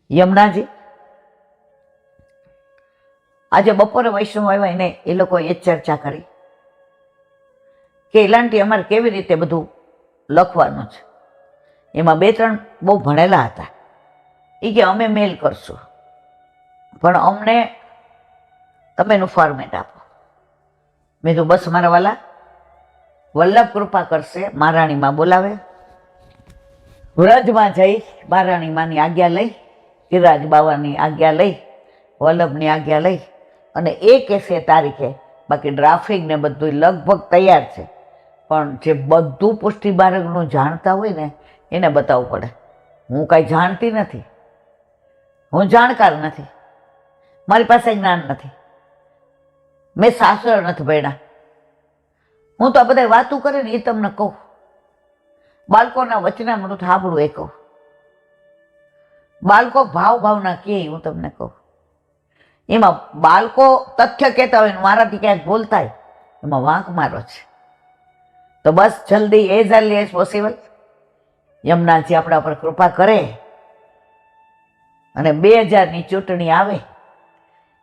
યમુનાજી આજે બપોરે વૈષ્ણવ આવ્યા એને એ લોકોએ એ ચર્ચા કરી કે એલાંટી અમારે કેવી રીતે બધું લખવાનું છે. એમાં 2-3 બહુ ભણેલા હતા. એ કે અમે મેલ કરશું પણ અમને તમે એનું ફોર્મેટ આપો. મેં તો બસ મારા વાલા વલ્લભ કૃપા કરશે. મહારાણીમાં બોલાવે, વ્રજમાં જઈ મહારાણીમાંની આજ્ઞા લઈ, ગિરિરાજ બાવાની આજ્ઞા લઈ, વલ્લભની આજ્ઞા લઈ અને એ કહેશે તારીખે. બાકી ડ્રાફ્ટિંગ ને બધું લગભગ તૈયાર છે, પણ જે બધું પુષ્ટિ બારકનું જાણતા હોય ને એને બતાવવું પડે. હું કાંઈ જાણતી નથી, હું જાણકાર નથી, મારી પાસે જ્ઞાન નથી, મેં શાસ્ત્ર નથી ભણ્યા. હું તો આ બધા વાતું કરે ને એ તમને કહું. બાળકોના વચનામૃત સાંભળું એ કહું. બાળકો ભાવના કહે હું તમને કહું. એમાં બાળકો તથ્ય કહેતા હોય ને મારાથી ક્યાંક ભૂલ થાય એમાં વાંક મારો છે. તો બસ જલ્દી એઝ અર્લી એઝ પોસિબલ યમુનાજી આપણા પર કૃપા કરે અને 2000ની ચૂંટણી આવે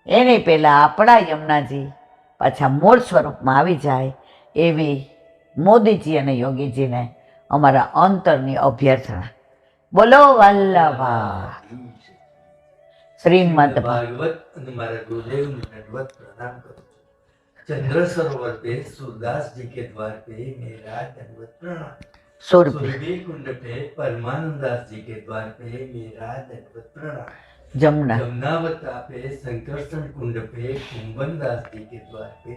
એની પહેલાં આપણા યમુનાજી પાછા મૂળ સ્વરૂપમાં આવી જાય એવી મોદીજી અને યોગીજીને અમારા અંતરની અભ્યર્થના. બોલો વલ્લભા શ્રીમદ ભાગવત અને મારા ગુરુદેવને દંડવત પ્રણામ કરું છું. चंद्र सरोवर पे सूरदास जी के द्वार पे मेरा दंडवत प्रणाम. सुरभि कुंड पे परमानंद दास जी के द्वार पे मेरा दंडवत प्रणाम. जमुनावता पे संकर्षण कुंड पे कुंभन दास जी के द्वार पे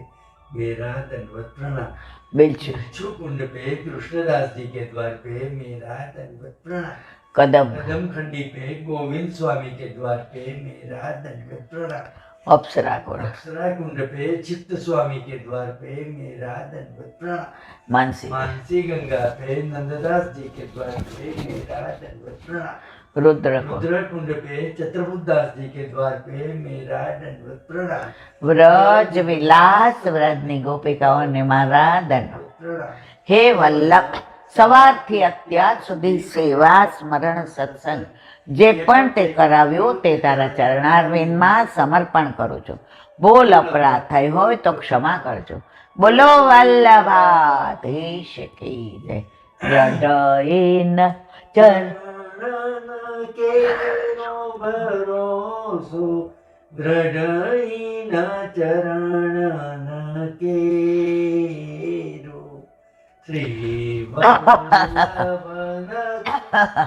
मेरा दंडवत प्रणाम. बिच्छू कुंड पे कृष्णदास जी के द्वार पे मेरा दंडवत प्रणाम. कदम खंडी पे गोविंद स्वामी के द्वार पे मेरा दंडवत प्रणाम. अप्सरा कुंड पे चित्त स्वामी के द्वार पे मेरा दंडवत प्रणाम. मानसी गंगा पे नंददास जी के द्वार पे मेरा दंडवत प्रणाम. रुद्र कुंड पे चतुर्बुदास जी के द्वार पे मेरा दंडवत प्रणाम. व्रज विलास व्रजनी गोपिकाओं ने मारा दंडवत प्रणाम. हे वल्लभ સવારથી અત્યાર સુધી સેવા સ્મરણ સત્સંગ જે પણ તે કરાવ્યું તે તારા ચરણારવિંદમાં સમર્પણ કરું છું. ભૂલ અપરાધ થઈ હોય તો ક્ષમા કરજો. બોલો વલ્લભાધીશ કી જય. હૃદયન ચરણ કેરો ભરોસો હૃદયન ચરણ કેરો. શ્રી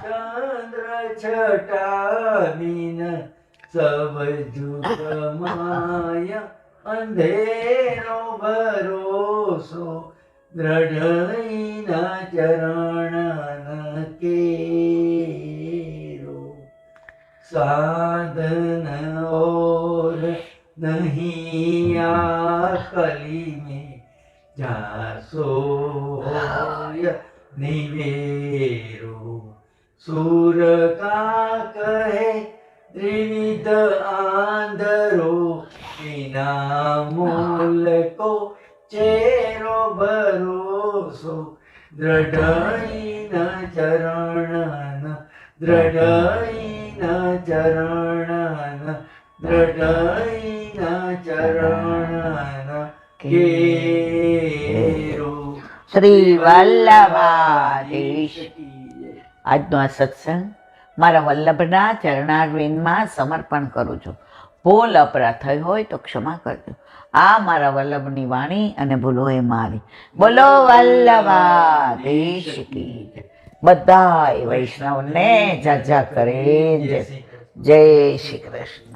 ચંદ્ર છટામીન સબ જુગ માય અંધેરો ભરોસો દ્રઢઈના ચરણ કેરો. સાધન ઓર નહીં આ કલી में जासो निवेरो. सूर का कहे त्रिविध आंधरो बिना मूल को चेरो भरोसो. दृढ़ चरण दृढ़ चरण दृढ़ चरण કેરો. શ્રી વલ્લભાધીશ. આજનો આ સત્સંગ મારા વલ્લભના ચરણારવિંદમાં સમર્પણ કરું છું. ભૂલ અપરાધ થઈ હોય તો ક્ષમા કરજો. આ મારા વલ્લભની વાણી અને ભૂલો એ મારી. બોલો વલ્લભાધીશ કી જય. બધા વૈષ્ણવને જય કરે. જય શ્રી કૃષ્ણ.